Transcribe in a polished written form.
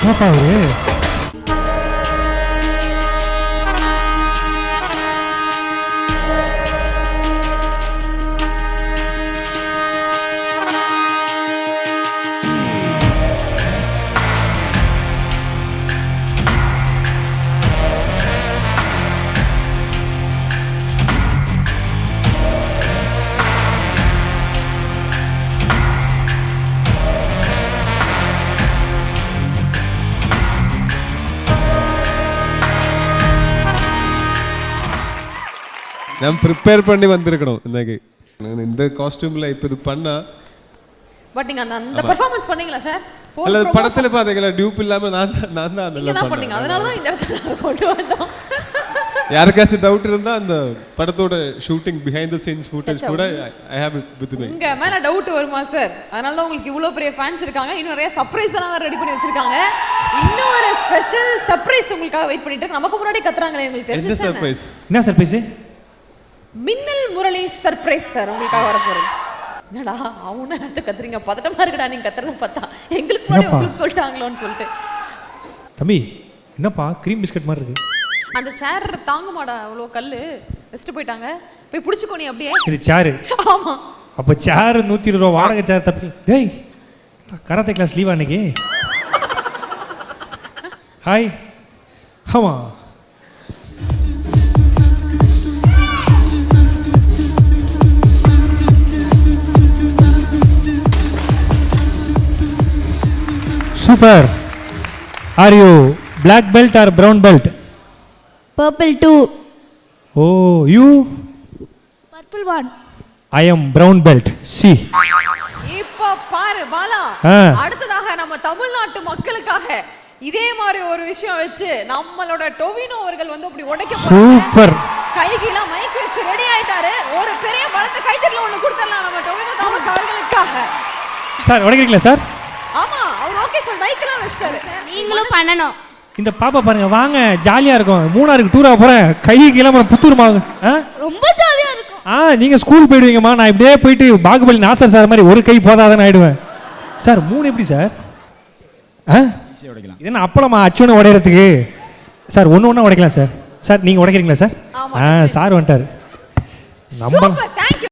பாப்பா அவரு நான் ப்ரிப்பேர் பண்ணி வந்திருக்கணும் இன்னைக்கு. நான் இந்த காஸ்டியூம்ல இப்போ இது பண்ணா பட் நீங்க அந்த பெர்ஃபார்மன்ஸ் பண்ணீங்களா சார்? அல்ல படத்துல பாத்தீங்களா டியூப் இல்லாம நான் தான் அதெல்லாம் பண்ணீங்க. அதனால தான் இந்த இடத்துல கொண்டு வந்தோம். யாருக்காச்சும் டவுட் இருந்தா அந்த படத்தோட shooting behind the scenes footage கூட I have it with me. உங்க மேல டவுட் வருமா சார்? அதனால தான் உங்களுக்கு இவ்ளோ பெரிய ஃபேன்ஸ் இருக்காங்க. இன்னும் நிறைய சர்ப்ரைஸ் எல்லாம் ரெடி பண்ணி வச்சிருக்காங்க. இன்னும் ஒரு ஸ்பெஷல் சர்ப்ரைஸ் உங்களுக்காக வெயிட் பண்ணிட்டு இருக்கு. நமக்கு முன்னாடி கத்துறாங்களே உங்களுக்கு தெரியுது. என்ன சர்ப்ரைஸ்? என்ன சர்ப்ரைஸ்? மின்னல் முரளி சர்ப்ரைஸ் சார் உங்களுக்காக வர போறது. என்னடா அவன நேத்து கத்துறீங்க, பதட்டமா இருக்குடா நீங்க கத்துறத பார்த்தா. எங்களுக்கு முன்னாடி உங்களுக்கு சொல்லிட்டாங்களோன்னு சொல்லிட்டு. தம்பி என்னப்பா க்ரீம் பிஸ்கட் மாதிரி இருக்கு. அந்த சேர் தாங்குமாடா அவ்வளோ கல்லு வெஸ்ட் போயிட்டாங்க. போய் பிடிச்சிக்கோ நீ அப்படியே. இது சேரு. ஆமா. அப்போ சேர் 120 ரூபா வாடகை சேர் தப்பி. டேய் கராத்தே கிளாஸ் லீவா அன்னைக்கு? ஹாய். ஆமா. Super. Are you black belt or brown belt? Purple 2. Oh, you? Purple 1. I am brown belt. See. இப்போ பாரு பாலா, அடுத்ததாக நம்ம தமிழ்நாட்டு மக்களுக்காக இதே மாதிரி ஒரு விஷயம் வச்சு நம்மளோட டொவினோ அவர்கள் வந்து அப்படி உடைக்க போறாங்க. சூப்பர். கைகில மைக் வச்சு ரெடி ஆயிட்டாரு. ஒரு பெரிய பலத்த கைத்தட்டல ஒன்னு கொடுத்தறலாம் நம்ம டொவினோ தாமஸ் அவர்களுக்காக. சார் உடைக்கிறீங்களா சார்? ஆமா, அவர் ஓகே சார் மைக்லாம் வச்சாரு. நீங்களும் பண்ணணும். இந்த பாப்பா பாருங்க, வாங்க ஜாலியா இருக்கும். மூணாருக்கு டூரா போறேன், கை கிளம்ப புத்தூர் மாவு. ரொம்ப ஜாலியா இருக்கும். நீங்க ஸ்கூல் போயிடுவீங்கம்மா, நான் இப்படியே போயிட்டு பாகுபலி நாசர் சார் மாதிரி ஒரு கை போதாதான் ஆயிடுவேன். சார் 3 எப்படி சார்? இது என்ன அப்பளமா அச்சுன்னு உடையறதுக்கு? சார் ஒண்ணு உடைக்கலாம் சார். சார் நீங்க உடைக்கிறீங்களா சார்? சார் வந்துட்டாரு. Super, thank you.